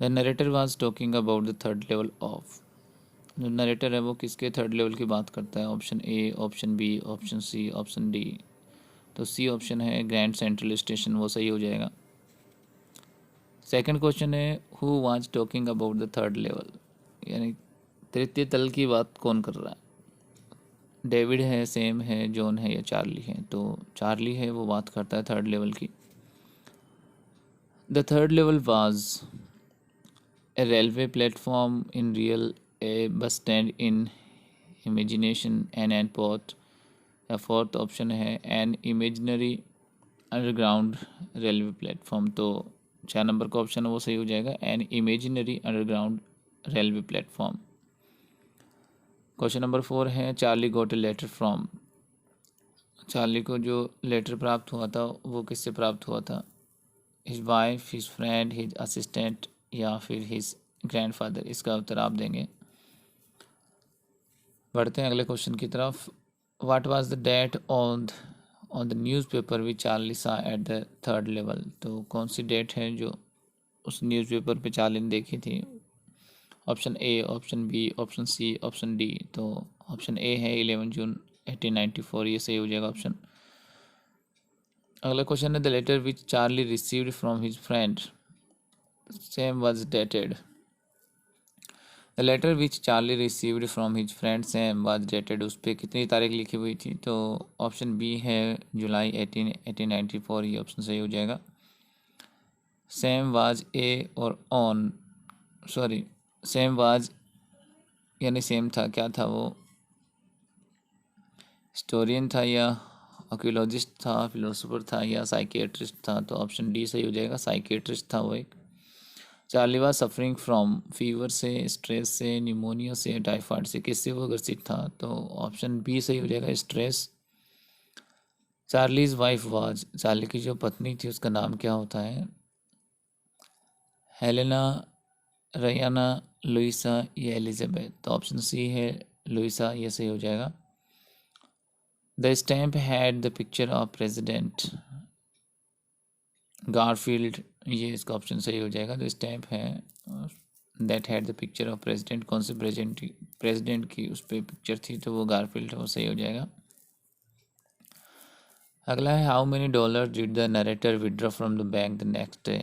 The narrator was talking about the third level of. जो narrator है वो किसके थर्ड लेवल की बात करता है? Option A, option B, option C, option D. तो सी ऑप्शन है ग्रैंड सेंट्रल स्टेशन, वो सही हो जाएगा। सेकंड क्वेश्चन है who was talking about the third level, यानी तृतीय तल की बात कौन कर रहा है? डेविड है, सेम है, जॉन है या चार्ली है? तो चार्ली है, वो बात करता है थर्ड लेवल की। The third level was a railway platform in real, A bus stand in imagination, an airport, या फोर्थ ऑप्शन है N imaginary underground railway platform. तो 4 नंबर का ऑप्शन है वो सही हो जाएगा, an imaginary underground railway platform. Question number 4 है Charlie got a letter from. Charlie को जो लेटर प्राप्त हुआ था वो किससे प्राप्त हुआ था? His wife, his friend, his assistant या फिर हिज ग्रैंडफादर? इसका उत्तर आप देंगे। बढ़ते हैं अगले क्वेश्चन की तरफ। What was the date on the newspaper which Charlie saw at the third level. तो कौन सी डेट है जो उस न्यूज़पेपर पे चार्ली ने देखी थी? Option A, option B, option C, option D. तो ऑप्शन ए है 11 जून 1894, ये सही हो जाएगा ऑप्शन। अगला क्वेश्चन है the letter which Charlie received from his friend Sam was dated. The letter which Charlie received from his friend Sam was dated, उस पर कितनी तारीख लिखी हुई थी? तो ऑप्शन बी है जुलाई 1894, ये ऑप्शन सही हो जाएगा। सेम वाज ए और ऑन, सॉरी, सेम वाज यानी सेम था, क्या था वो? हिस्टोरियन था या आर्कियोलॉजिस्ट था, फिलोसोफर था या साइकियाट्रिस्ट था? तो ऑप्शन डी सही हो जाएगा, साइकियाट्रिस्ट था वो एक। Charlie was suffering from fever से, स्ट्रेस से, निमोनिया से, टाइफाइड से, किससे वो ग्रसित था? तो ऑप्शन बी सही हो जाएगा, stress. Charlie's wife was, Charlie की जो पत्नी थी उसका नाम क्या होता है? हेलेना, रयाना, लुइसा या एलिजाबेथ? तो ऑप्शन सी है लुइसा, ये सही हो जाएगा। The stamp had the picture of president Garfield, ये इसका ऑप्शन सही हो जाएगा। जो स्टैम्प है that had the picture of president, कौन से प्रेसिडेंट की उस पर पिक्चर थी? तो वो गारफील्ड है, वो सही हो जाएगा। अगला है how many dollar did the narrator withdraw from the bank the next day.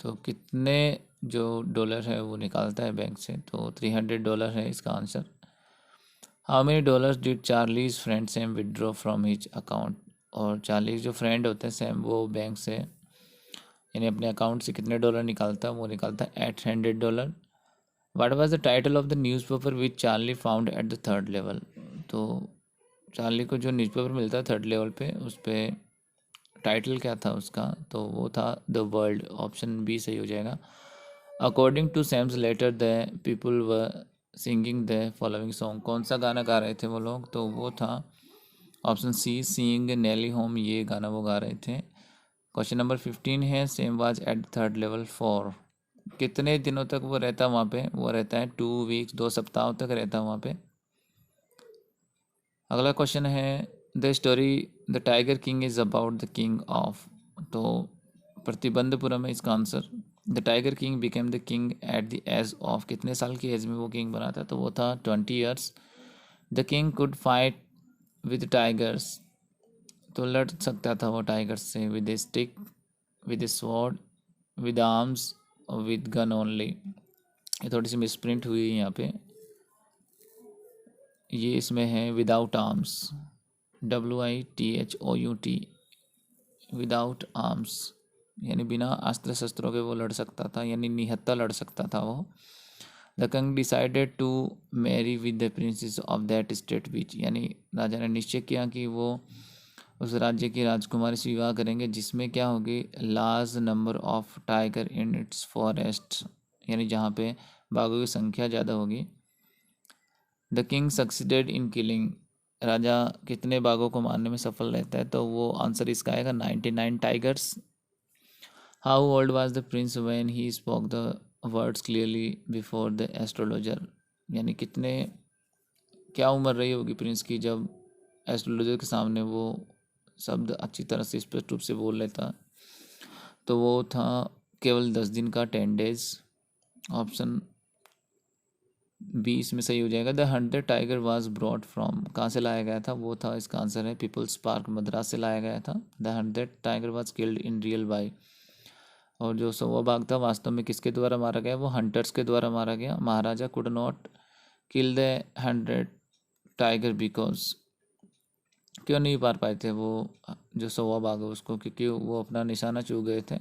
तो कितने जो डॉलर है वो निकालता है बैंक से? तो $300 है इसका answer. How many dollar did Charlie's friend Sam withdraw from his account. और चार्ली जो फ्रेंड होते हैं सैम, वो बैंक से यानी अपने अकाउंट से कितने डॉलर निकालता है? वो निकालता है $800। What was the title of the newspaper which Charlie found at the third level. तो चार्ली को जो न्यूज़पेपर मिलता है थर्ड लेवल पे, उस पर टाइटल क्या था उसका? तो वो था द वर्ल्ड, ऑप्शन बी सही हो जाएगा। According to Sam's letter the people were singing the following song, कौन सा गाना गा रहे थे वो लोग? तो वो था ऑप्शन सी, सीइंग नेली होम, ये गाना वो गा रहे थे। क्वेश्चन नंबर 15 है same was at third level 4, कितने दिनों तक वो रहता वहाँ पे? वो रहता है 2 वीक्स, 2 सप्ताह तक रहता वहाँ पे। अगला क्वेश्चन है the story the tiger king is about the king of. तो प्रतिबंधपुरम है इसका answer. The tiger king became the king at the age of, कितने साल की एज में वो किंग बना था? तो वो था 20 years. The king could fight with tigers, तो लड़ सकता था वो टाइगर्स से with A stick, with A sword, with arms और विद गन ओनली। ये थोड़ी सी मिसप्रिंट हुई है यहाँ पे, ये इसमें है without arms, WITHOUT, without arms, यानी बिना अस्त्र शस्त्रों के वो लड़ सकता था, यानी निहत्था लड़ सकता था वो। The king decided to marry with the princess of that state which, यानी राजा ने निश्चय किया कि वो उस राज्य की राजकुमारी से विवाह करेंगे जिसमें क्या होगी? Large number of tiger in its forest, यानी जहाँ पे बाघों की संख्या ज़्यादा होगी। The king succeeded in killing, राजा कितने बाघों को मारने में सफल रहता है? तो वो आंसर इसका आएगा 99 tigers. How old was the Prince when he spoke the words clearly before the astrologer, यानी कितने, क्या उम्र रही होगी प्रिंस की जब एस्ट्रोलॉजर के सामने वो शब्द अच्छी तरह से स्पष्ट रूप से बोल लेता? तो वो था केवल 10 दिन का, 10 डेज। ऑप्शन बी इसमें सही हो जाएगा। The Hunter tiger was brought from, कहाँ से लाया गया था, वो था, इसका आंसर है पीपल्स पार्क मद्रास से लाया गया था। The Hunter tiger was killed in real bye, और जो सौवा बाघ था वास्तव में किसके द्वारा मारा गया, वो हंटर्स के द्वारा मारा गया। Maharaja could not kill the hundred tiger because, क्यों नहीं मार पाए थे वो जो सौवा बाघ है उसको, क्योंकि वो अपना निशाना चूक गए थे।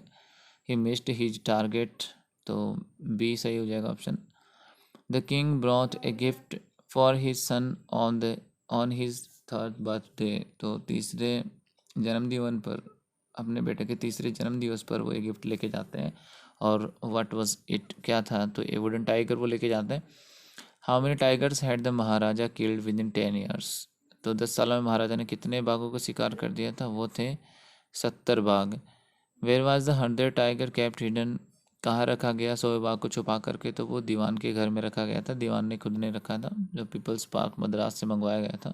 ही मिस्ड हिज टारगेट, तो बी सही हो जाएगा option. The king brought a gift for his son on his third birthday, तो तीसरे जन्मदिन पर, अपने बेटे के तीसरे जन्म दिवस पर वो ये गिफ्ट लेके जाते हैं। और व्हाट वाज इट, क्या था, तो ए वुडन टाइगर वो लेके जाते हैं। How many tigers had the Maharaja killed with in 10 years, तो 10 सालों में महाराजा ने कितने बाघों को शिकार कर दिया था, वो थे 70 बाघ। Where was the 100 tiger kept hidden, कहाँ रखा गया 100 बाघ को छुपा करके, तो वो दीवान के घर में रखा गया था, दीवान ने खुद ने रखा था, जो पीपल्स पार्क मद्रास से मंगवाया गया था।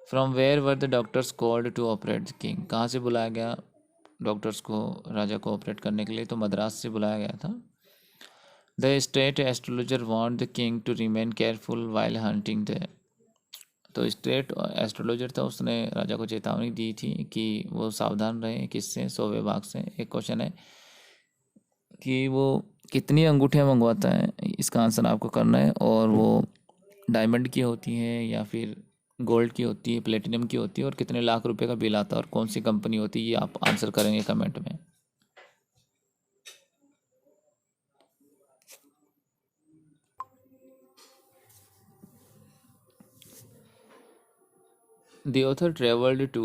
From where were the doctors called to operate the king, कहाँ से बुलाया गया डॉक्टर्स को राजा को ऑपरेट करने के लिए, तो मद्रास से बुलाया गया था। The state astrologer want the king to remain careful while hunting the, तो स्टेट एस्ट्रोलॉजर था, उसने राजा को चेतावनी दी थी कि वो सावधान रहे, किससे, 100 बाघ से। एक क्वेश्चन है कि वो कितनी अंगूठियाँ मंगवाता है, इसका आंसर आपको करना है, और वो डायमंड की होती है या फिर गोल्ड की होती है, प्लेटिनम की होती है, और कितने लाख रुपए का बिल आता है, और कौन सी कंपनी होती है, ये आप आंसर करेंगे कमेंट में। The author traveled to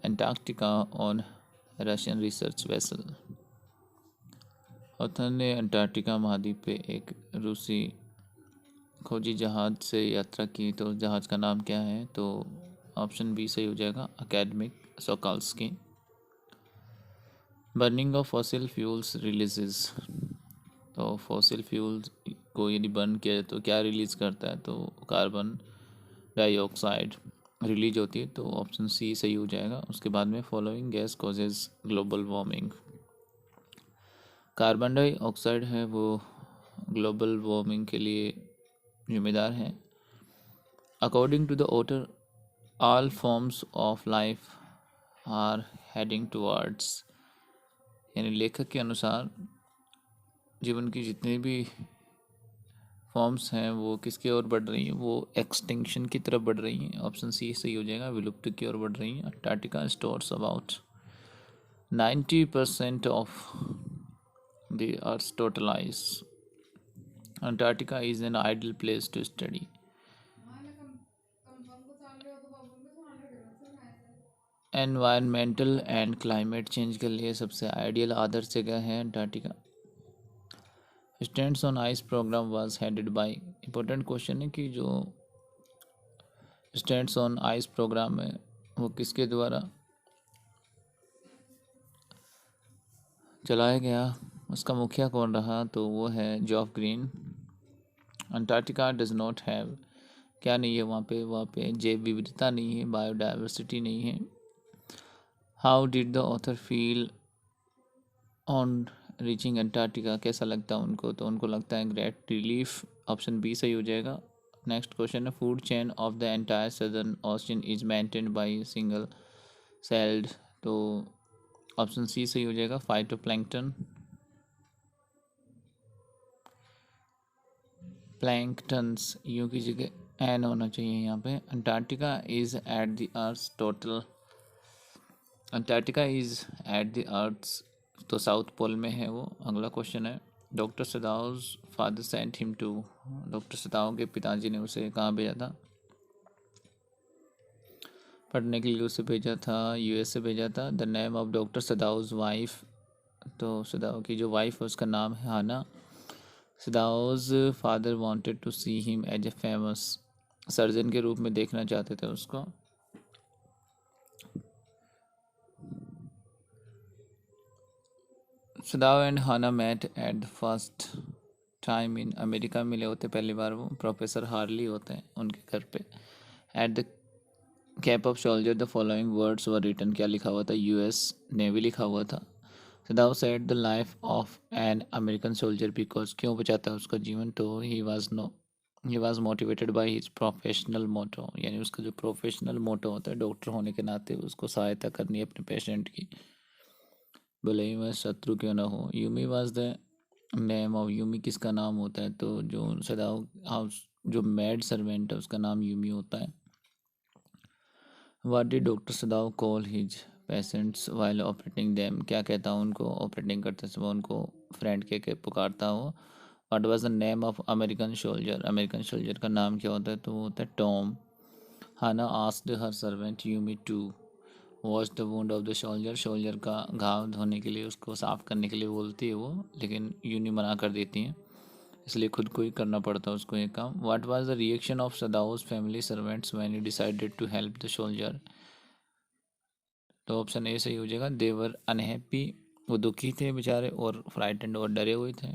Antarctica on Russian research vessel, author ने अंटार्कटिका महाद्वीप पे एक रूसी खोजी जहाज से यात्रा की, तो जहाज का नाम क्या है, तो ऑप्शन बी सही हो जाएगा, अकेडमिक सोकाल्स्की। Burning of fossil fuels releases, तो फॉसिल फ्यूल्स को यदि बर्न किया जाए तो क्या रिलीज करता है, तो कार्बन डाइऑक्साइड रिलीज होती है, तो ऑप्शन सी सही हो जाएगा। उसके बाद में following gas causes global warming, carbon dioxide है वो ग्लोबल वार्मिंग के लिए जिम्मेदार है। According to the author all forms of life are heading towards, यानी लेखक के अनुसार जीवन की जितनी भी फॉर्म्स हैं वो किसकी ओर बढ़ रही हैं, वो एक्सटिंक्शन की तरफ बढ़ रही हैं। ऑप्शन सी सही हो जाएगा, विलुप्त की ओर बढ़ रही हैं। Antarctica stores about 90% of the earth's total ice. Antarctica is an ideal place to study. Environmental and climate change के लिए सबसे आइडियल आदर्श जगह है Antarctica. Stands on ice programme was headed by, important question है कि जो स्टैंड्स ऑन आइस प्रोग्राम है वो किसके द्वारा चलाया गया, उसका मुखिया कौन रहा, तो वो है जॉफ green. Antarctica does not have, क्या नहीं है वहाँ पे जैव विविधता नहीं है, बायोडाइवर्सिटी नहीं है। How did the author feel on reaching Antarctica, कैसा लगता है उनको, तो उनको लगता है ग्रेट रिलीफ, ऑप्शन बी सही हो जाएगा। नेक्स्ट क्वेश्चन है food chain of the entire southern ocean is maintained by single celled, तो ऑप्शन सी सही हो जाएगा, फाइटोप्लैंक्टन। प्लैंक्टन्स यू की जगह एन होना चाहिए यहाँ पे। Antarctica is at the earth total, Antarctica is at the earth, तो साउथ पोल में है वो। अगला क्वेश्चन है doctor Sadao's father sent him to, doctor Sadao के पिताजी ने उसे कहाँ भेजा था, पढ़ने के लिए उसे भेजा था, यूएस से भेजा था। The name of doctor Sadao's wife, तो सदाउ की जो वाइफ है उसका नाम है Hana. Sadao's father wanted to see him as a famous surgeon के रूप में देखना चाहते थे उसको। Sadao and Hana met at the first time in, America में मिले होते पहली बार वो, प्रोफेसर हार्ली होते हैं उनके घर पे। At the cap of soldier the following words were written, क्या लिखा हुआ था, यूएस नेवी लिखा हुआ था। Sadao said the life of an American soldier because, क्यों बचाता है उसका जीवन, तो he was motivated by his professional motto, यानी उसका जो प्रोफेशनल मोटो होता है डॉक्टर होने के नाते उसको सहायता करनी है अपने पेशेंट की, भले ही वह शत्रु क्यों ना हो। Yumi was the name of, Yumi किसका नाम होता है, तो जो सदाव हाउस जो मैड सर्वेंट है उसका नाम यूमी होता है। What did doctor सदाव call his patients while operating them, क्या कहता हूँ उनको ऑपरेटिंग करते समय उनको फ्रेंड के पुकारता हो। What was the name of American soldier, American soldier का नाम क्या होता है, तो वो होता है Tom. Hana asked her servant Yumi to wash the wound of the soldier, soldier का घाव धोने के लिए उसको साफ़ करने के लिए बोलती है वो, लेकिन यूनी मना कर देती हैं, इसलिए खुद को ही करना पड़ता है उसको ये काम। What was the reaction of Sadao's family servants when he decided to help the soldier, तो ऑप्शन ए सही हो जाएगा। देवर अनहैप्पी, वो दुखी थे बेचारे, और फ्राइटेंड, और डरे हुए थे।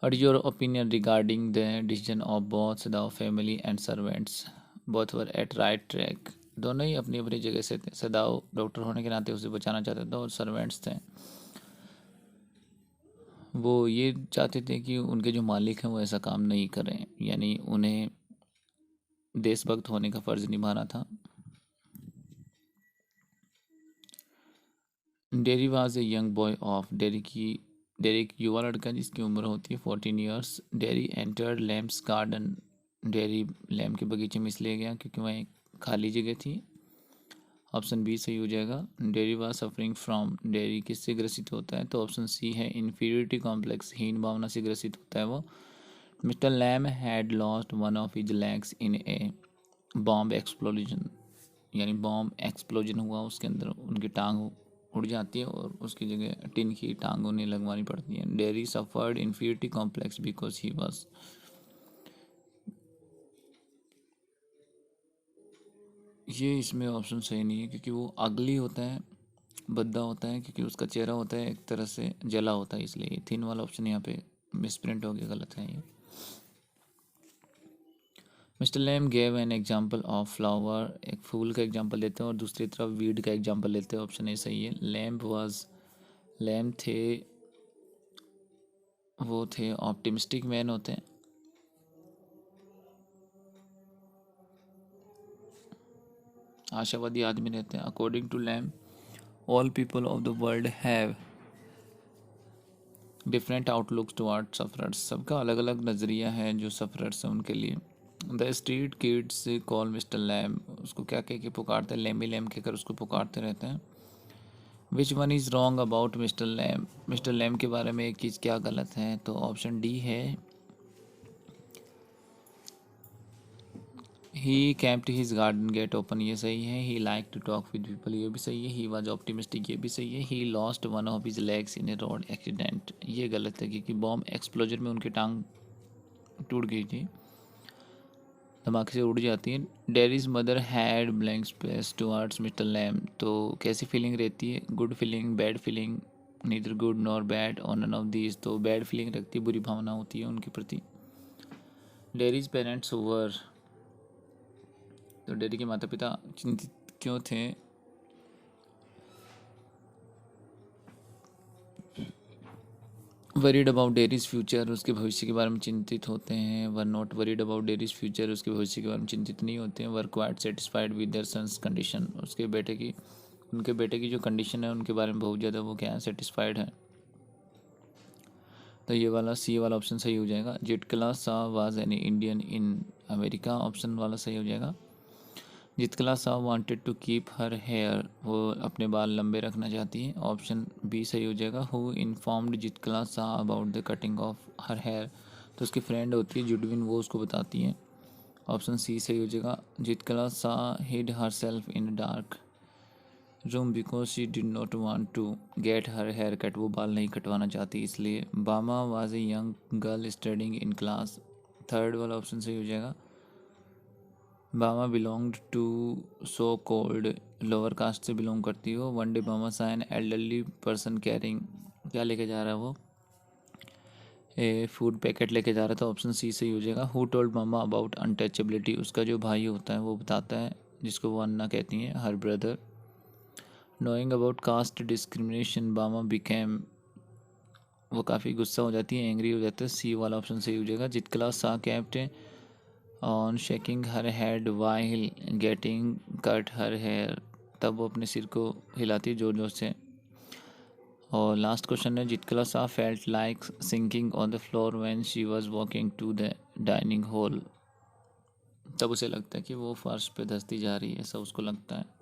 What is your opinion regarding the decision of both सदाव family and servants, both were at right track, दोनों ही अपनी अपनी जगह से थे। सदाव डॉक्टर होने के नाते उसे बचाना चाहते थे, और सर्वेंट्स थे वो ये चाहते थे कि उनके जो मालिक हैं वो ऐसा काम नहीं करें, यानी उन्हें देशभक्त होने का फ़र्ज़ निभाना था। Dairy was a young boy of, dairy एक युवा लड़का जिसकी उम्र होती है 14 years. Dairy entered lamps garden, dairy lamp के बगीचे में इसलिए गया क्योंकि वहाँ एक खाली जगह थी। ऑप्शन बी सही हो जाएगा। Dairy was suffering from, dairy किससे ग्रसित होता है, तो ऑप्शन सी है इन्फीरियरिटी कॉम्प्लेक्स, हीन भावना से ग्रसित होता है वो। Mr Lamb had lost one of his legs in a bomb explosion, यानी बॉम्ब एक्सप्लोजन हुआ उसके अंदर उनकी टांग उड़ जाती है और उसकी जगह टिन की टांग उन्हें लगवानी पड़ती है। Dairy suffered inferiority complex because he was, ये इसमें ऑप्शन सही नहीं है क्योंकि वो अगली होता है, भद्दा होता है, क्योंकि उसका चेहरा होता है एक तरह से जला होता है, इसलिए थिन वाला ऑप्शन यहाँ पे मिसप्रिंट हो गया, गलत है ये। Mr Lamb gave an example of flower, एक फूल का एग्जाम्पल देते हैं और दूसरी तरफ वीड का एग्जाम्पल लेते हैं, ऑप्शन ए सही है। लैम थे, वो थे ऑप्टिमिस्टिक मैन होते हैं। आशावादी आदमी रहते हैं। According to Lamb all people of the world have different outlooks toward sufferers, सबका अलग अलग नज़रिया है जो सफरर्स हैं उनके लिए। The street kids call Mr Lamb, उसको क्या कह के पुकारते हैं, लैमी लैम कहकर उसको पुकारते रहते हैं। Which one is wrong about Mr Lamb, Mr Lamb के बारे में एक चीज़ क्या गलत है, तो ऑप्शन डी है he kept his garden gate open, ये सही है। He like to talk with people, ये भी सही है। ही वॉज ऑप्टिमिस्टिक, ये भी सही है। He lost one of his legs in A road accident, ये गलत है क्योंकि बॉम्ब एक्सप्लोजन में उनकी टांग टूट गई थी, धमाके से उड़ जाती है। Derry's mother had blank space towards Mr Lamb, तो कैसी फीलिंग रहती है, good feeling, bad feeling, neither good nor bad और नन ऑफ दीज, तो बैड फीलिंग रखती है, बुरी भावना होती है उनके प्रति। डेरीज पेरेंट्स वर, तो डेरी के माता पिता चिंतित क्यों थे, वरीड अबाउट डेरीज फ्यूचर, उसके भविष्य के बारे में चिंतित होते हैं। Were not worried about Derry's future, उसके भविष्य के बारे में चिंतित नहीं होते हैं। Were quite satisfied with their son's condition, उनके बेटे की जो कंडीशन है उनके बारे में बहुत ज़्यादा वो क्या है, सेटिस्फाइड है, तो ये वाला सी वाला ऑप्शन सही हो जाएगा। Zitkala Sa was an Indian in America, option वाला सही हो जाएगा। Zitkala Sa wanted to keep her hair, वो अपने बाल लंबे रखना चाहती है, ऑप्शन बी सही हो जाएगा। Who informed Zitkala Sa about the cutting of her hair, तो उसकी फ्रेंड होती है जुडविन, वो उसको बताती है, ऑप्शन सी सही हो जाएगा। Zitkala Sa hid herself in dark room because she did not want to get her hair cut, वो बाल नहीं कटवाना चाहती इसलिए। Bama was a young girl studying in class, third वाला ऑप्शन सही हो जाएगा। Bama belonged to so called, lower caste से बिलोंग करती हो। वन डे बामा सा एन एल्डरली पर्सन कैरिंग, क्या लेके जा रहा है वो, ए फूड पैकेट लेके जा रहा था, ऑप्शन सी सही हो जाएगा। Who told mama about untouchability, उसका जो भाई होता है वो बताता है, जिसको वो अन्ना कहती हैं, her brother. Knowing about caste discrimination बामा बिकेम, वो काफ़ी गुस्सा हो जाती है, एंग्री हो जाता है। सी वाला ऑप्शन सही हो जाएगा। Zitkala Sa kept on shaking her head while getting cut her hair, तब वो अपने सिर को हिलाती है जोर जोर से। और लास्ट क्वेश्चन है, Zitkala Sa felt like sinking on the floor when she was walking to the dining hall, तब उसे लगता है कि वो फर्श पे धंसती जा रही है, ऐसा उसको लगता है।